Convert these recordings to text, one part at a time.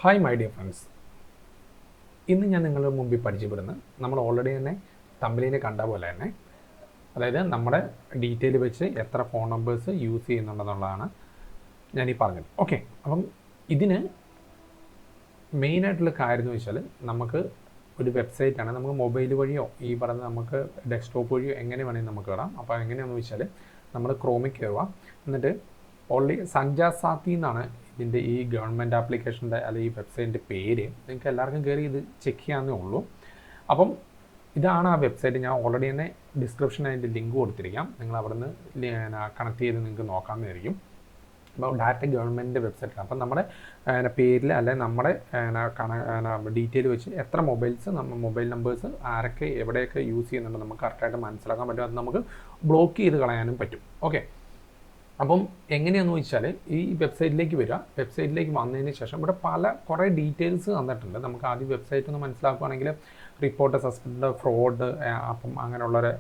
Hi my dear friends, ഇന്ന് ഞാൻ നിങ്ങളുടെ മുമ്പിൽ പരിചയപ്പെടുന്നത് നമ്മൾ ഓൾറെഡി തന്നെ തമ്പനിയിൽ കണ്ട പോലെ തന്നെ, അതായത് നമ്മുടെ ഡീറ്റെയിൽ വെച്ച് എത്ര ഫോൺ നമ്പേഴ്സ് യൂസ് ചെയ്യുന്നുണ്ടെന്നുള്ളതാണ് ഞാനീ പറഞ്ഞത്. ഓക്കെ, അപ്പം ഇതിന് മെയിനായിട്ടുള്ള കാര്യം എന്ന് വെച്ചാൽ നമുക്ക് ഒരു വെബ്സൈറ്റാണ്, നമുക്ക് മൊബൈൽ വഴിയോ ഈ പറഞ്ഞ നമുക്ക് ഡെസ്ക്ടോപ്പ് വഴിയോ എങ്ങനെ വേണമെങ്കിൽ നമുക്ക് ഇടാം. അപ്പോൾ എങ്ങനെയാണെന്ന് വെച്ചാൽ നമ്മൾ ക്രോമിൽ കയറുക, എന്നിട്ട് ഓൾറെഡി സഞ്ചാർ സാത്തി എന്നാണ് ഇതിൻ്റെ ഈ ഗവൺമെൻറ് ആപ്ലിക്കേഷൻ്റെ അല്ലെങ്കിൽ ഈ വെബ്സൈറ്റിൻ്റെ പേര്. നിങ്ങൾക്ക് എല്ലാവർക്കും കയറി ഇത് ചെക്ക് ചെയ്യാവുന്നേ ഉള്ളൂ. അപ്പം ഇതാണ് ആ വെബ്സൈറ്റ്. ഞാൻ ഓൾറെഡി തന്നെ ഡിസ്ക്രിപ്ഷനിൽ അതിൻ്റെ ലിങ്ക് കൊടുത്തിരിക്കാം. നിങ്ങൾ അവിടെ നിന്ന് കണക്ട് ചെയ്ത് നിങ്ങൾക്ക് നോക്കാമെന്നായിരിക്കും. അപ്പോൾ ഡയറക്റ്റ് ഗവൺമെൻറ്റിൻ്റെ വെബ്സൈറ്റാണ്. അപ്പം നമ്മുടെ പേരിൽ അല്ലെങ്കിൽ നമ്മുടെ ഡീറ്റെയിൽ വെച്ച് എത്ര മൊബൈൽ നമ്പേഴ്സ് ആരൊക്കെ എവിടെയൊക്കെ യൂസ് ചെയ്യുന്നുണ്ട് നമുക്ക് കറക്റ്റായിട്ട് മനസ്സിലാക്കാൻ പറ്റും. അത് നമുക്ക് ബ്ലോക്ക് ചെയ്ത് കളയാനും പറ്റും. ഓക്കെ, അപ്പം എങ്ങനെയാണെന്ന് വെച്ചാൽ ഈ വെബ്സൈറ്റിലേക്ക് വരിക. വെബ്സൈറ്റിലേക്ക് വന്നതിന് ശേഷം ഇവിടെ കുറേ ഡീറ്റെയിൽസ് തന്നിട്ടുണ്ട്. നമുക്ക് ആദ്യം വെബ്സൈറ്റ് ഒന്ന് മനസ്സിലാക്കുകയാണെങ്കിൽ റിപ്പോർട്ട്, സസ്പെൻഡ്, ഫ്രോഡ്, അപ്പം അങ്ങനെയുള്ളവരെ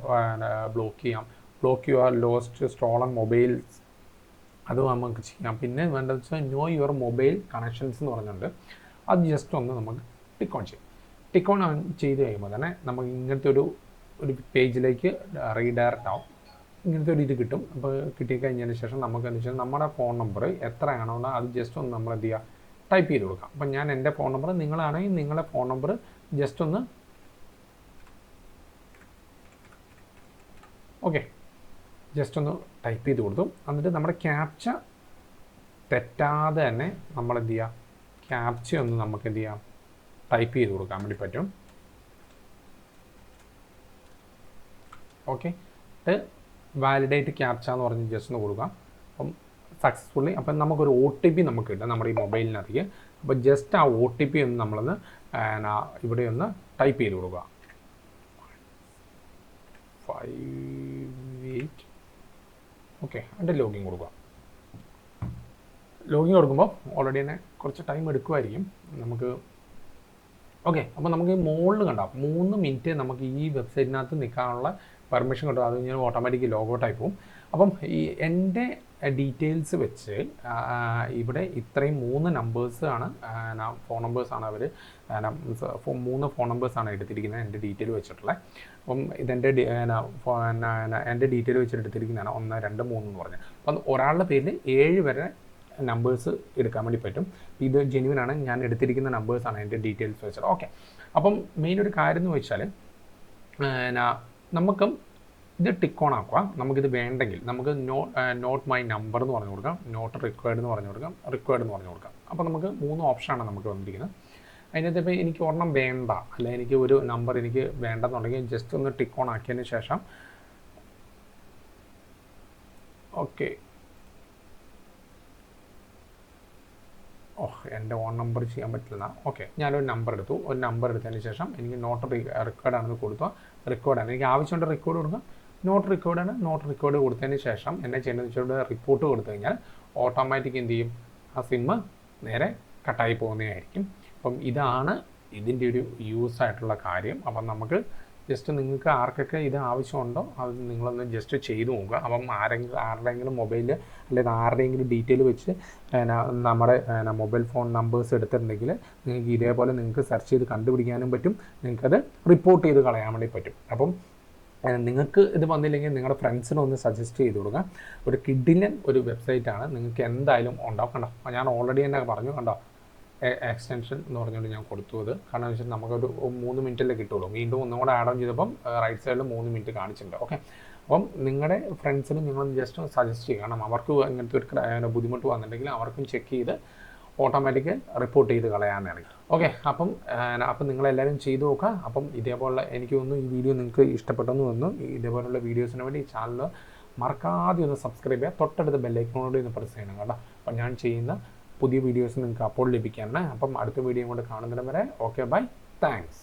ബ്ലോക്ക് ചെയ്യാം. Block your lost stolen mobiles, അത് നമുക്ക് ചെയ്യാം. പിന്നെ വേണ്ടത് വെച്ചാൽ നോ യുവർ മൊബൈൽ കണക്ഷൻസ് എന്ന് പറഞ്ഞുകൊണ്ട് അത് ജസ്റ്റ് ഒന്ന് നമുക്ക് ടിക്ക് ഓൺ ചെയ്യാം. ടിക്ക് ഓൺ ചെയ്ത് കഴിയുമ്പോൾ തന്നെ നമുക്ക് ഇങ്ങനത്തെ ഒരു പേജിലേക്ക് റീഡയറക്റ്റ് ആവും. ഇങ്ങനത്തെ ഒരു ഇത് കിട്ടും. അപ്പോൾ കിട്ടിക്കഴിഞ്ഞതിന് ശേഷം നമുക്ക് എന്താ വെച്ചാൽ നമ്മുടെ ഫോൺ നമ്പർ എത്രയാണോ അത് ജസ്റ്റ് ഒന്ന് നമ്മൾ എന്ത് ചെയ്യുക, ടൈപ്പ് ചെയ്ത് കൊടുക്കാം. അപ്പം ഞാൻ എൻ്റെ ഫോൺ നമ്പർ, നിങ്ങളാണെങ്കിൽ നിങ്ങളുടെ ഫോൺ നമ്പർ ജസ്റ്റ് ഒന്ന് ടൈപ്പ് ചെയ്ത് കൊടുത്തു. എന്നിട്ട് നമ്മുടെ ക്യാപ്ച തെറ്റാതെ തന്നെ നമ്മൾ എന്ത് ചെയ്യുക, ക്യാപ്ച ഒന്ന് നമുക്ക് എന്ത് ചെയ്യാം, ടൈപ്പ് ചെയ്ത് കൊടുക്കാൻ വേണ്ടി പറ്റും. ഓക്കെ, വാലിഡേറ്റ് ക്യാപ്ച എന്ന് പറഞ്ഞ് ജസ്റ്റ് ഒന്ന് കൊടുക്കാം. അപ്പം സക്സസ്ഫുള്ളി അപ്പം നമുക്കൊരു OTP നമുക്ക് കിട്ടും നമ്മുടെ ഈ മൊബൈലിനകത്തേക്ക്. അപ്പോൾ ജസ്റ്റ് ആ OTP ഒന്ന് നമ്മളൊന്ന് ഇവിടെ ഒന്ന് ടൈപ്പ് ചെയ്ത് കൊടുക്കുക. 58. ഓക്കെ, അതിൻ്റെ ലോഗിൻ കൊടുക്കുക. ലോഗിൻ കൊടുക്കുമ്പോൾ ഓൾറെഡി തന്നെ കുറച്ച് ടൈം എടുക്കുമായിരിക്കും നമുക്ക്. ഓക്കെ, അപ്പോൾ നമുക്ക് ഈ മുകളിൽ കണ്ട 3 മിനിറ്റ് നമുക്ക് ഈ വെബ്സൈറ്റിനകത്ത് നിൽക്കാനുള്ള പെർമിഷൻ കിട്ടും. അത് ഞാൻ ഓട്ടോമാറ്റിക്കലി ലോഗൗട്ടായി പോകും. അപ്പം ഈ എൻ്റെ ഡീറ്റെയിൽസ് വെച്ച് ഇവിടെ ഇത്രയും 3 നമ്പേഴ്സാണ്, ഫോൺ നമ്പേഴ്സാണ് അവർ 3 ഫോൺ നമ്പേഴ്സാണ് എടുത്തിരിക്കുന്നത് എൻ്റെ ഡീറ്റെയിൽ വെച്ചിട്ടുള്ളത്. അപ്പം ഇതെൻ്റെ എൻ്റെ ഡീറ്റെയിൽ വെച്ചിട്ട് എടുത്തിരിക്കുന്നതാണ് 1, 2, 3 എന്ന് പറഞ്ഞത്. അപ്പം ഒരാളുടെ പേരിൽ 7 വരെ നമ്പേഴ്സ് എടുക്കാൻ വേണ്ടി പറ്റും. ഇത് ജെന്യുവനാണ്, ഞാൻ എടുത്തിരിക്കുന്ന നമ്പേഴ്സാണ് എൻ്റെ ഡീറ്റെയിൽസ് വെച്ചത്. ഓക്കെ, അപ്പം മെയിൻ ഒരു കാര്യം എന്ന് വെച്ചാൽ നമുക്കും ഇത് ടിക്ക് ഓൺ ആക്കുക. നമുക്കിത് വേണ്ടെങ്കിൽ നമുക്ക് നോട്ട് മൈ നമ്പർ എന്ന് പറഞ്ഞു കൊടുക്കാം, നോട്ട് റിക്വയർഡ് എന്ന് പറഞ്ഞു കൊടുക്കാം, റിക്വയർഡ് എന്ന് പറഞ്ഞു കൊടുക്കാം. അപ്പോൾ നമുക്ക് 3 ഓപ്ഷനാണ് നമുക്ക് വന്നിരിക്കുന്നത്. അതിനകത്ത് ഇപ്പോൾ എനിക്ക് ഒരെണ്ണം വേണ്ട, അല്ലെങ്കിൽ എനിക്ക് ഒരു നമ്പർ എനിക്ക് വേണ്ടെന്നുണ്ടെങ്കിൽ ജസ്റ്റ് ഒന്ന് ടിക്ക് ഓൺ ആക്കിയതിന് ശേഷം ഓക്കെ, എൻ്റെ ഓൺ നമ്പർ ചെയ്യാൻ പറ്റില്ല. ഓക്കെ, ഞാനൊരു നമ്പർ എടുത്തു. ഒരു നമ്പർ എടുത്തതിന് ശേഷം എനിക്ക് നോട്ട് റിക്വയർഡ് ആണെന്ന് കൊടുത്താൽ റിക്വയർഡാണ്. എനിക്ക് ആവശ്യമുണ്ട് റിക്വയർഡ് കൊടുക്കാം, നോട്ട് റിക്വയർഡാണ്, നോട്ട് റിക്വയർഡ് കൊടുത്തതിന് ശേഷം എന്നെ ചെയ്യേണ്ടതെന്ന് വെച്ചാൽ റിപ്പോർട്ട് കൊടുത്തു കഴിഞ്ഞാൽ ഓട്ടോമാറ്റിക് എന്ത് ചെയ്യും, ആ സിമ്മ് നേരെ കട്ടായി പോകുന്നതായിരിക്കും. അപ്പം ഇതാണ് ഇതിൻ്റെ ഒരു യൂസ് ആയിട്ടുള്ള കാര്യം. അപ്പം നമുക്ക് ജസ്റ്റ് നിങ്ങൾക്ക് ആർക്കൊക്കെ ഇത് ആവശ്യമുണ്ടോ അത് നിങ്ങളൊന്ന് ജസ്റ്റ് ചെയ്ത് നോക്കുക. അപ്പം ആരുടെയെങ്കിലും മൊബൈൽ അല്ലെങ്കിൽ ആരുടെയെങ്കിലും ഡീറ്റെയിൽ വെച്ച് നമ്മുടെ മൊബൈൽ ഫോൺ നമ്പേഴ്സ് എടുത്തിട്ടുണ്ടെങ്കിൽ നിങ്ങൾക്ക് ഇതേപോലെ നിങ്ങൾക്ക് സെർച്ച് ചെയ്ത് കണ്ടുപിടിക്കാനും പറ്റും. നിങ്ങൾക്കത് റിപ്പോർട്ട് ചെയ്ത് കളയാൻ വേണ്ടി പറ്റും. അപ്പം നിങ്ങൾക്ക് ഇത് വന്നില്ലെങ്കിൽ നിങ്ങളുടെ ഫ്രണ്ട്സിനൊന്ന് സജസ്റ്റ് ചെയ്ത് കൊടുക്കുക. ഒരു കിഡിലൻ ഒരു വെബ്സൈറ്റാണ്, നിങ്ങൾക്ക് എന്തായാലും ഉണ്ടാവും. കണ്ടോ, ഞാൻ ഓൾറെഡി തന്നെ പറഞ്ഞു, കണ്ടോ എക്സ്റ്റൻഷൻ എന്ന് പറഞ്ഞുകൊണ്ട് ഞാൻ കൊടുത്തു. അത് കാരണം എന്ന് വെച്ചാൽ നമുക്കൊരു 3 മിനിറ്റല്ലേ കിട്ടുള്ളൂ. വീണ്ടും ഒന്നും കൂടെ ആഡ് ഓൺ ചെയ്തപ്പം റൈറ്റ് സൈഡിൽ 3 മിനിറ്റ് കാണിച്ചിട്ടുണ്ട്. ഓക്കെ, അപ്പം നിങ്ങളുടെ ഫ്രണ്ട്സിന് നിങ്ങൾ ജസ്റ്റ് സജസ്റ്റ് ചെയ്യുക. കാരണം അവർക്ക് ഇങ്ങനത്തെ ഒരു ബുദ്ധിമുട്ട് വന്നിട്ടുണ്ടെങ്കിൽ അവർക്കും ചെക്ക് ചെയ്ത് ഓട്ടോമാറ്റിക് റിപ്പോർട്ട് ചെയ്ത് കളയാനാണ്. ഓക്കെ, അപ്പം നിങ്ങളെല്ലാവരും ചെയ്തു നോക്കുക. അപ്പം ഇതേപോലെ എനിക്ക് തോന്നുന്നു ഈ വീഡിയോ നിങ്ങൾക്ക് ഇഷ്ടപ്പെട്ടെന്ന് തോന്നുന്നു. ഇതേപോലുള്ള വീഡിയോസിന് വേണ്ടി ഈ ചാനൽ മറക്കാതെ ഒന്ന് സബ്സ്ക്രൈബ് ചെയ്യുക. തൊട്ടടുത്ത് ബെല്ലൈക്കണോട് ഒന്ന് പ്രസ് ചെയ്യണം കേട്ടോ. അപ്പം ഞാൻ ചെയ്യുന്ന പുതിയ വീഡിയോസ് നിങ്ങൾക്ക് അപ്പോൾ ലഭിക്കാനാണ്. അപ്പം അടുത്ത വീഡിയോ കൊണ്ട് കാണുന്നതിന് വരെ ഓക്കെ, ബൈ, താങ്ക്സ്.